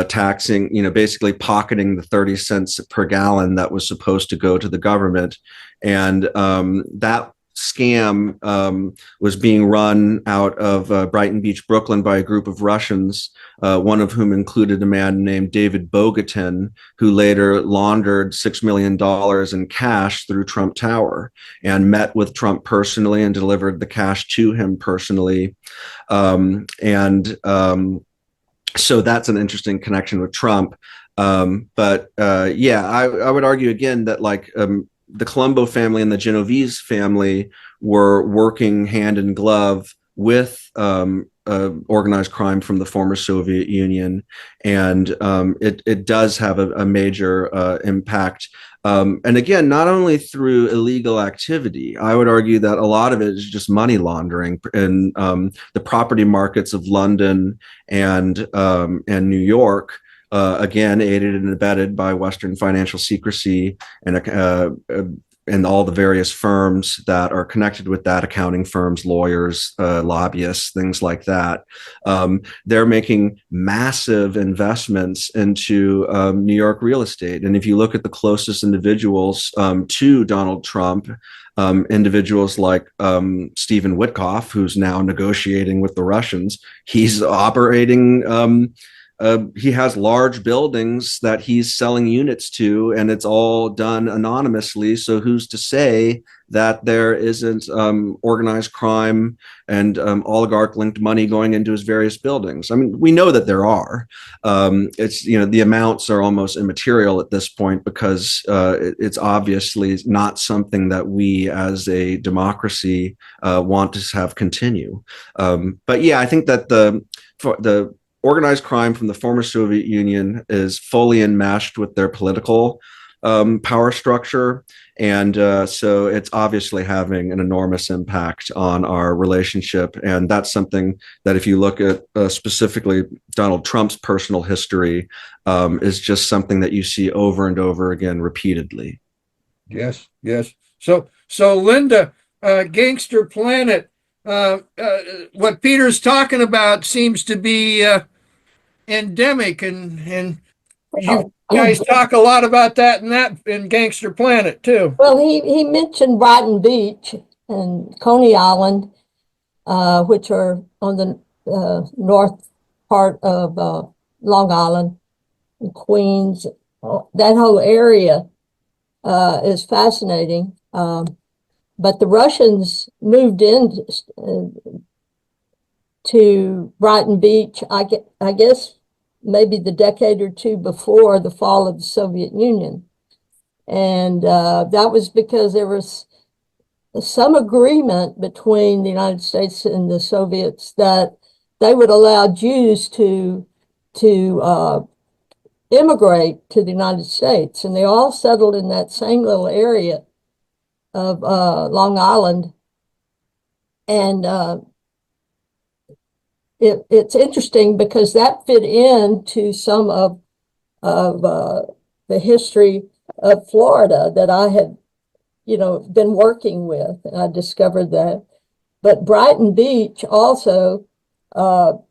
Speaker 5: taxing, basically pocketing the 30 cents per gallon that was supposed to go to the government. And that scam was being run out of Brighton Beach, Brooklyn by a group of Russians, one of whom included a man named David Bogatin, who later laundered $6 million in cash through Trump Tower and met with Trump personally and delivered the cash to him personally. So that's an interesting connection with Trump. But I would argue again that the Colombo family and the Genovese family were working hand in glove with organized crime from the former Soviet Union, and it does have a major impact. And again, not only through illegal activity, I would argue that a lot of it is just money laundering in the property markets of London and New York. Again, aided and abetted by Western financial secrecy and all the various firms that are connected with that, accounting firms, lawyers, lobbyists, things like that. They're making massive investments into New York real estate. And if you look at the closest individuals to Donald Trump, individuals like Stephen Witkoff, who's now negotiating with the Russians, he's operating he has large buildings that he's selling units to, and it's all done anonymously. So who's to say that there isn't organized crime and oligarch-linked money going into his various buildings? I mean, we know that there are. It's the amounts are almost immaterial at this point because it's obviously not something that we as a democracy want to have continue. But yeah, I think that the organized crime from the former Soviet Union is fully enmeshed with their political power structure. And so it's obviously having an enormous impact on our relationship. And that's something that if you look at specifically Donald Trump's personal history, is just something that you see over and over again repeatedly.
Speaker 2: Yes, yes. So Linda, Gangster Planet, what Peter's talking about seems to be endemic, and you guys talk a lot about that in Gangster Planet too.
Speaker 4: Well, he mentioned Brighton Beach and Coney Island, which are on the north part of Long Island, and Queens. That whole area is fascinating. But the Russians moved in to Brighton Beach, I guess maybe the decade or two before the fall of the Soviet Union. And that was because there was some agreement between the United States and the Soviets that they would allow Jews to immigrate to the United States. And they all settled in that same little area of Long Island. And it's interesting because that fit into some of the history of Florida that I had, been working with. And I discovered that. But Brighton Beach also, it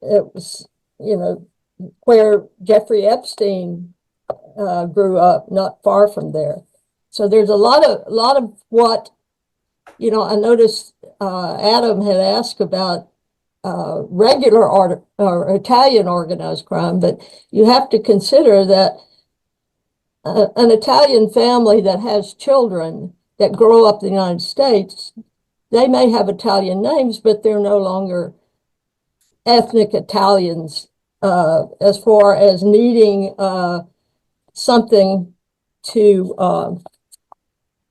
Speaker 4: was, where Jeffrey Epstein grew up, not far from there. So there's a lot of what, I noticed Adam had asked about regular or Italian organized crime, but you have to consider that an Italian family that has children that grow up in the United States, they may have Italian names, but they're no longer ethnic Italians as far as needing something to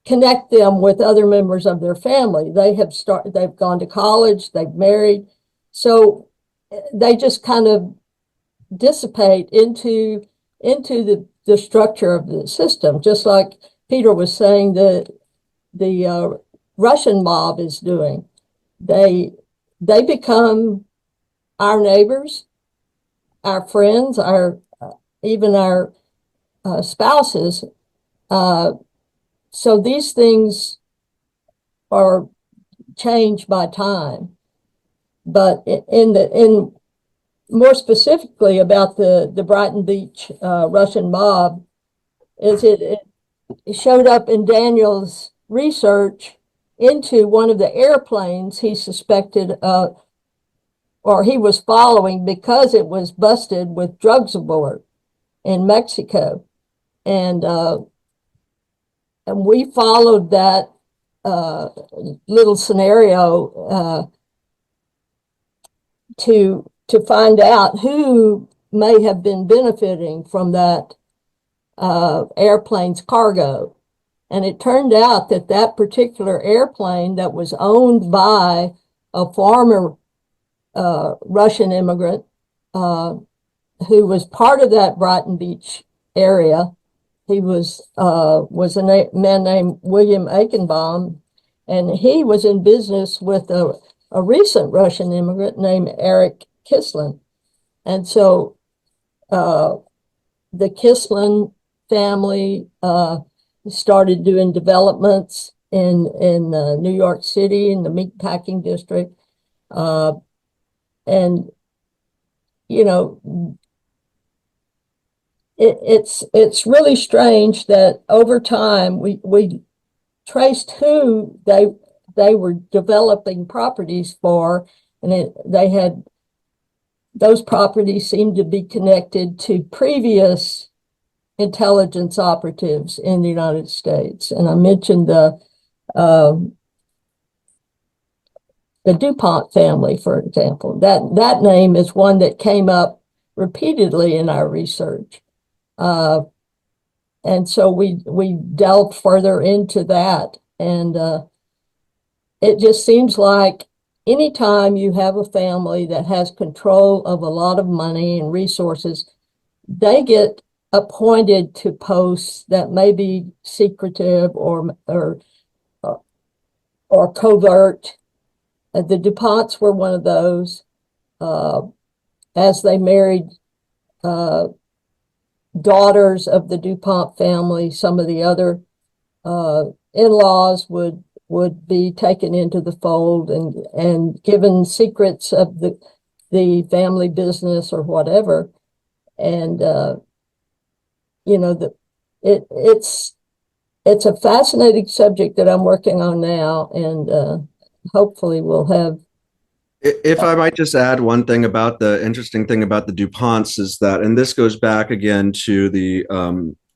Speaker 4: connect them with other members of their family. They've gone to college, they've married, so they just kind of dissipate into the structure of the system, just like Peter was saying the Russian mob is doing. They become our neighbors, our friends, even our spouses. So these things are changed by time. But in more specifically about the Brighton Beach Russian mob, is it showed up in Daniel's research into one of the airplanes he suspected or he was following because it was busted with drugs aboard in Mexico. And we followed that little scenario to find out who may have been benefiting from that airplane's cargo. And it turned out that particular airplane that was owned by a former Russian immigrant who was part of that Brighton Beach area. He was a man named William Eichenbaum, and he was in business with a recent Russian immigrant named Eric Kislin. And so the Kislin family started doing developments in New York City in the meatpacking district. And, it's really strange that over time we traced who they were developing properties for, and those properties seemed to be connected to previous intelligence operatives in the United States. And I mentioned the DuPont family, for example. That name is one that came up repeatedly in our research. And so we delved further into that. And it just seems like anytime you have a family that has control of a lot of money and resources, they get appointed to posts that may be secretive or covert. The DuPonts were one of those. As they married daughters of the DuPont family, some of the other in-laws would be taken into the fold and given secrets of the family business or whatever. And it's a fascinating subject that I'm working on now, and hopefully we'll have.
Speaker 5: If I might just add one thing about the interesting thing about the DuPonts is that, and this goes back again to the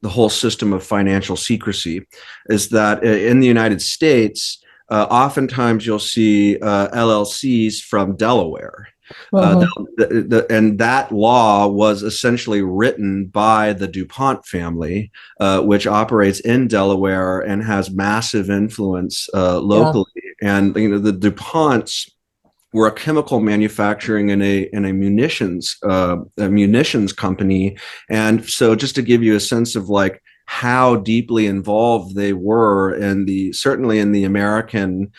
Speaker 5: whole system of financial secrecy, is that in the United States, oftentimes you'll see LLCs from Delaware. And that law was essentially written by the DuPont family, which operates in Delaware and has massive influence locally. Yeah. And the DuPonts were a chemical manufacturing and a munitions company. And so just to give you a sense of like how deeply involved they were certainly in the American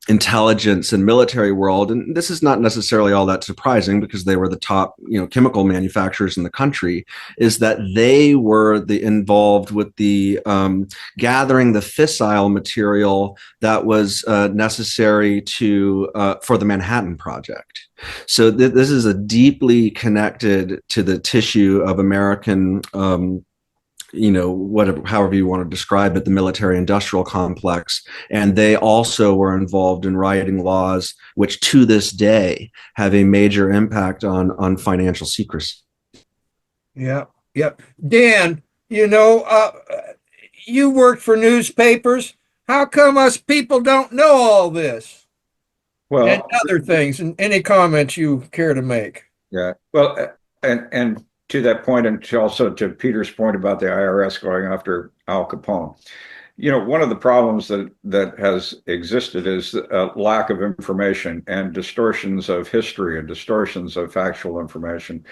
Speaker 5: intelligence and military world, and this is not necessarily all that surprising because they were the top chemical manufacturers in the country, is that they were involved with the gathering the fissile material that was necessary for the Manhattan Project. So this is a deeply connected to the tissue of American however you want to describe it, the military industrial complex. And they also were involved in writing laws, which to this day have a major impact on financial secrecy.
Speaker 2: Yeah. Dan, you worked for newspapers. How come us people don't know all this? Well, and other things, and any comments you care to make?
Speaker 3: Yeah. Well, and to that point, and also to Peter's point about the IRS going after Al Capone, one of the problems that has existed is a lack of information and distortions of history and distortions of factual information.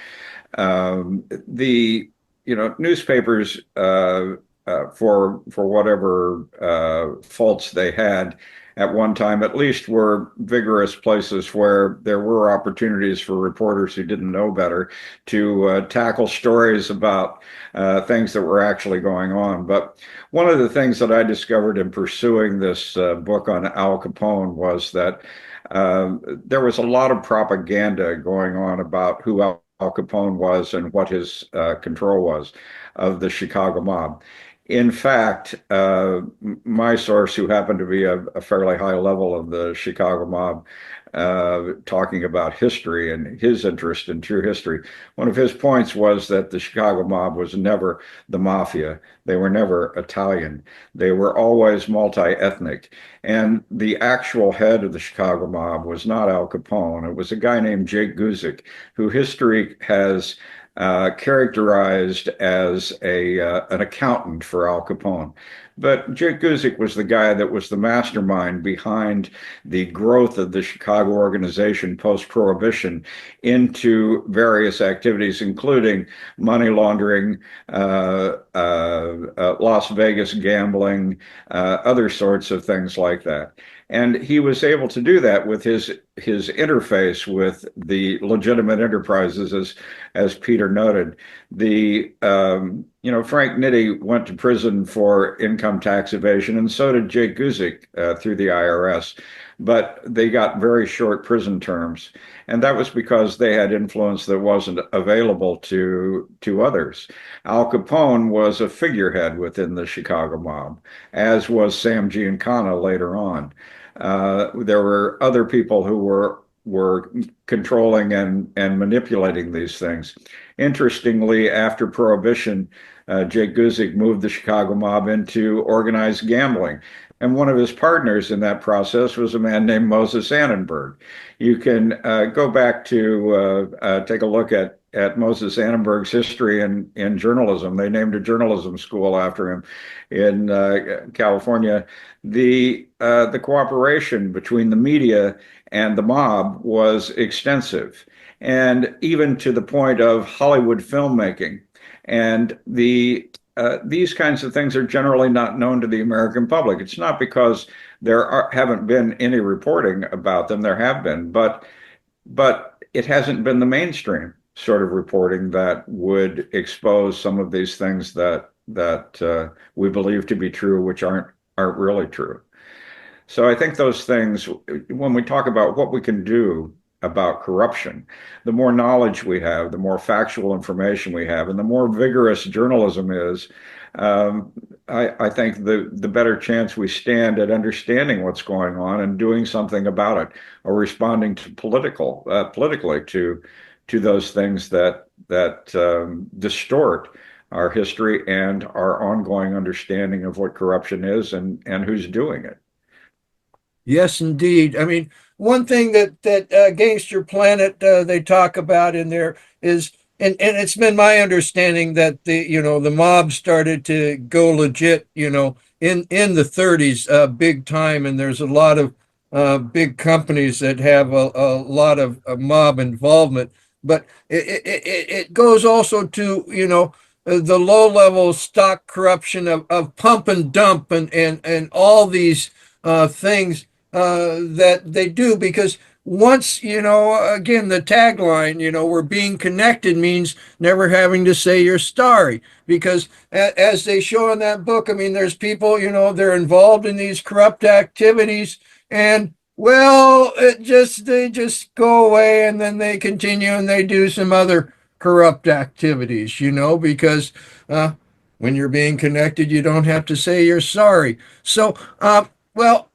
Speaker 3: The newspapers, for whatever faults they had at one time, at least were vigorous places where there were opportunities for reporters who didn't know better to tackle stories about things that were actually going on. But one of the things that I discovered in pursuing this book on Al Capone was that there was a lot of propaganda going on about who Al Capone was and what his control was of the Chicago mob. In fact, my source, who happened to be a fairly high level of the Chicago mob, talking about history and his interest in true history, one of his points was that the Chicago mob was never the mafia. They were never Italian. They were always multi-ethnic. And the actual head of the Chicago mob was not Al Capone. It was a guy named Jake Guzik, who history has characterized as an accountant for Al Capone. But Jake Guzik was the guy that was the mastermind behind the growth of the Chicago organization post-Prohibition into various activities, including money laundering, Las Vegas gambling, other sorts of things like that. And he was able to do that with his interface with the legitimate enterprises, as Peter noted. Frank Nitti went to prison for income tax evasion, and so did Jake Guzik through the IRS. But they got very short prison terms, and that was because they had influence that wasn't available to others. Al Capone was a figurehead within the Chicago mob, as was Sam Giancana later on. There were other people who were controlling and manipulating these things. Interestingly, after Prohibition, Jake Guzik moved the Chicago mob into organized gambling. And one of his partners in that process was a man named Moses Annenberg. You can go back to take a look at Moses Annenberg's history in journalism. They named a journalism school after him in California. The cooperation between the media and the mob was extensive, and even to the point of Hollywood filmmaking. And these kinds of things are generally not known to the American public. It's not because haven't been any reporting about them. There have been, but it hasn't been the mainstream sort of reporting that would expose some of these things that we believe to be true, which aren't really true. So I think those things, when we talk about what we can do about corruption, the more knowledge we have, the more factual information we have, and the more vigorous journalism is, I think the better chance we stand at understanding what's going on and doing something about it, or responding to politically to those things that distort our history and our ongoing understanding of what corruption is and who's doing it.
Speaker 2: Yes, indeed. I mean, one thing that Gangster Planet they talk about in there is, and it's been my understanding that the mob started to go legit, in the 30s, big time, and there's a lot of big companies that have a lot of mob involvement. But it goes also to the low level stock corruption of pump and dump and all these things that they do, because once, again, the tagline, we're being connected means never having to say you're sorry. Because as they show in that book, I mean, there's people, they're involved in these corrupt activities, and well, they just go away, and then they continue and they do some other corrupt activities, because when you're being connected, you don't have to say you're sorry. So, well,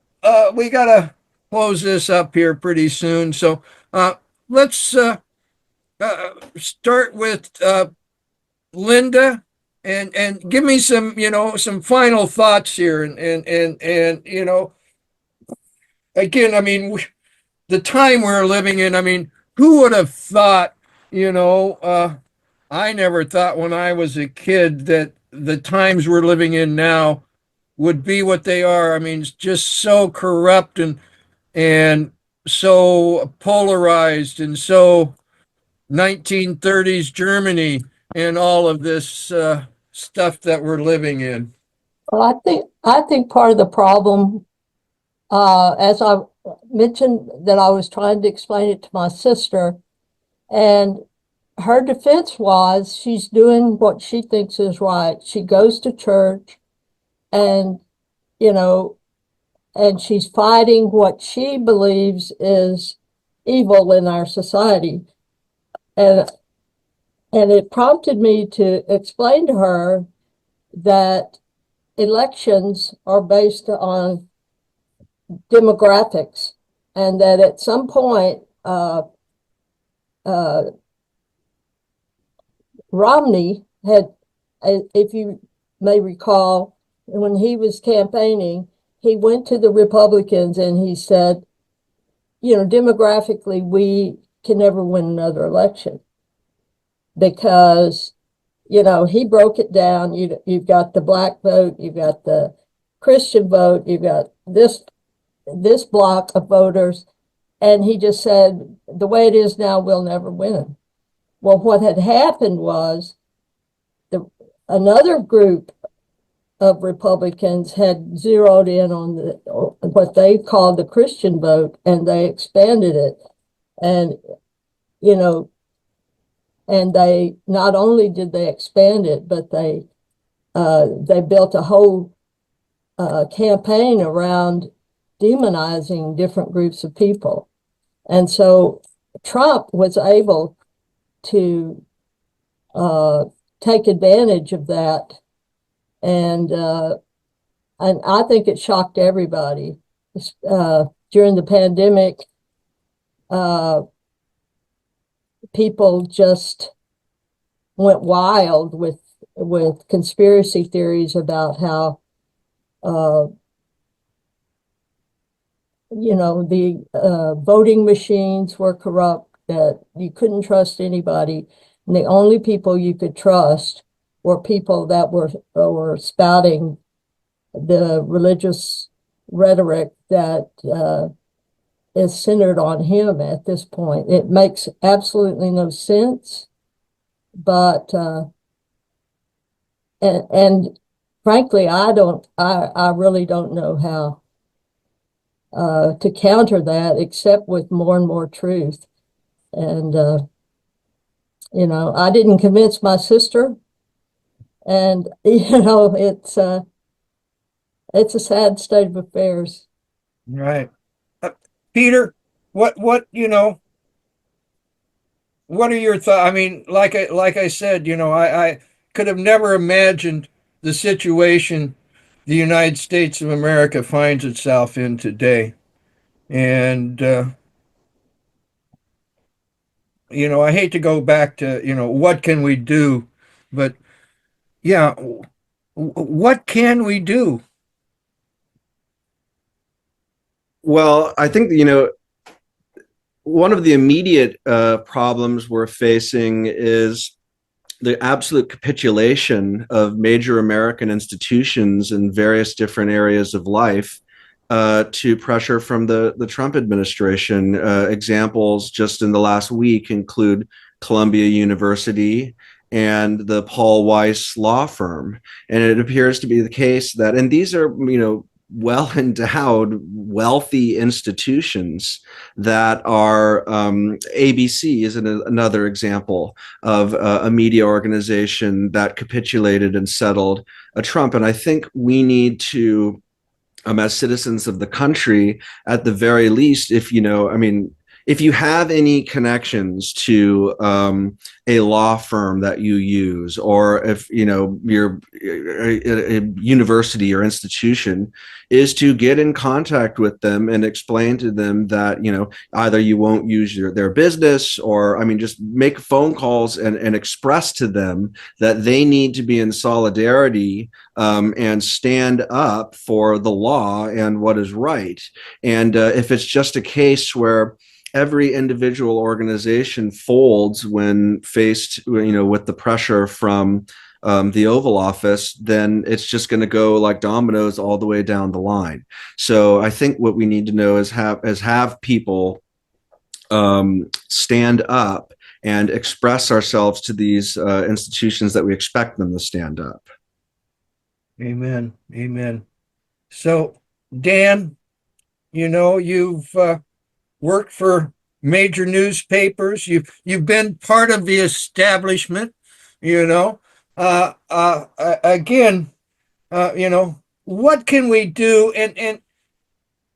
Speaker 2: we got to close this up here pretty soon. So let's start with Linda, and give me some final thoughts here. And again, I mean, the time we're living in, I mean, who would have thought, I never thought when I was a kid that the times we're living in now would be what they are. I mean, it's just so corrupt and so polarized, and so 1930s Germany and all of this stuff that we're living in.
Speaker 4: Well, I think part of the problem, as I mentioned, that I was trying to explain it to my sister, and her defense was she's doing what she thinks is right. She goes to church, and you know, and she's fighting what she believes is evil in our society. And it prompted me to explain to her that elections are based on demographics, and that at some point, Romney had, if you may recall, when he was campaigning, he went to the Republicans and he said, demographically, we can never win another election, because, he broke it down. You've got the black vote, you've got the Christian vote, you've got this block of voters. And he just said, the way it is now, we'll never win. Well, what had happened was another group of Republicans had zeroed in on what they called the Christian vote, and they expanded it. And, and they not only did they expand it, but they built a whole campaign around demonizing different groups of people. And so Trump was able to take advantage of that. And I think it shocked everybody. During the pandemic, people just went wild with conspiracy theories about how the voting machines were corrupt, that you couldn't trust anybody, and the only people you could trust were people that were spouting the religious rhetoric that is centered on him at this point. It makes absolutely no sense, but and frankly, I really don't know how to counter that except with more and more truth. And, I didn't convince my sister, and, it's a sad state of affairs.
Speaker 2: Right. Peter, what are your thoughts? I mean, like I said, I could have never imagined the situation the United States of America finds itself in today. And I hate to go back to, what can we do? But yeah, what can we do?
Speaker 5: Well, I think, one of the immediate problems we're facing is the absolute capitulation of major American institutions in various different areas of life to pressure from the Trump administration. Examples just in the last week include Columbia University and the Paul Weiss law firm. And it appears to be the case that, and these are, well endowed, wealthy institutions that are ABC is another example of a media organization that capitulated and settled a Trump. And I think we need to, as citizens of the country, at the very least, if you have any connections to a law firm that you use, or if your a university or institution, is to get in contact with them and explain to them that either you won't use their business, or just make phone calls and express to them that they need to be in solidarity and stand up for the law and what is right. And if it's just a case where every individual organization folds when faced, with the pressure from the Oval Office, then it's just going to go like dominoes all the way down the line. So I think what we need to know is have people stand up and express ourselves to these institutions that we expect them to stand up.
Speaker 2: Amen. Amen. So, Dan, you've worked for major newspapers. You've been part of the establishment. Again, what can we do? And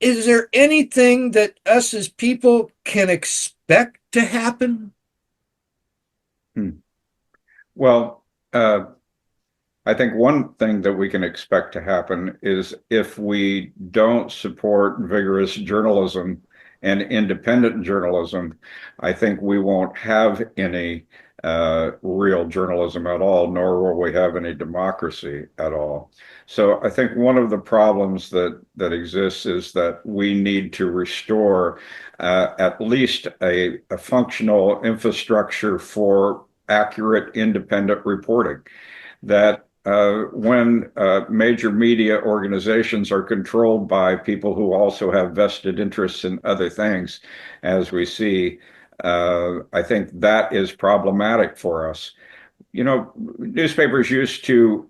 Speaker 2: is there anything that us as people can expect to happen?
Speaker 3: Well, I think one thing that we can expect to happen is if we don't support vigorous journalism and independent journalism, I think we won't have any real journalism at all, nor will we have any democracy at all. So I think one of the problems that exists is that we need to restore at least a functional infrastructure for accurate independent reporting. That when major media organizations are controlled by people who also have vested interests in other things, as we see, I think that is problematic for us. Newspapers used to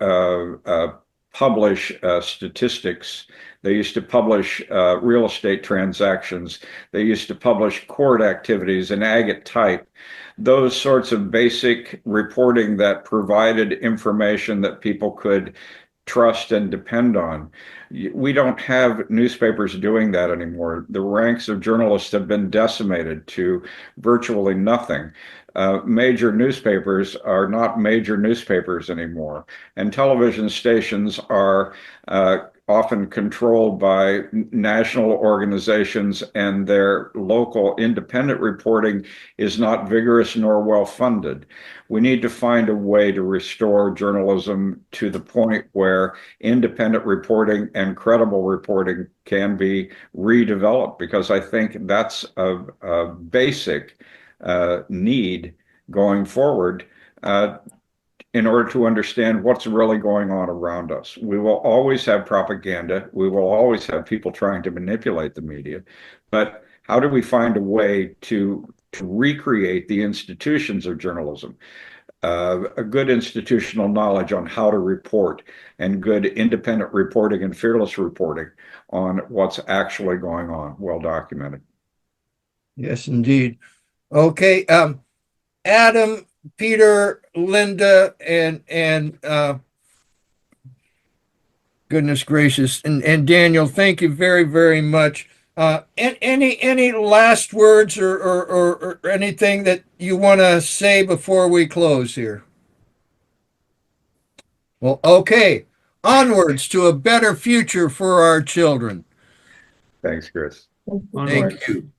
Speaker 3: publish statistics. They used to publish real estate transactions. They used to publish court activities in agate type. Those sorts of basic reporting that provided information that people could trust and depend on. We don't have newspapers doing that anymore. The ranks of journalists have been decimated to virtually nothing. Major newspapers are not major newspapers anymore, and television stations are often controlled by national organizations, and their local independent reporting is not vigorous nor well funded. We need to find a way to restore journalism to the point where independent reporting and credible reporting can be redeveloped, because I think that's a basic need going forward in order to understand what's really going on around us. We will always have propaganda. We will always have people trying to manipulate the media. But how do we find a way to recreate the institutions of journalism? a good institutional knowledge on how to report and good independent reporting and fearless reporting on what's actually going on, well documented.
Speaker 2: Yes, indeed. Okay, Adam, Peter, Linda, and goodness gracious, and Daniel, thank you very, very much. Any last words or anything that you want to say before we close here? Well, okay. Onwards to a better future for our children.
Speaker 3: Thanks, Kris.
Speaker 2: Thank you.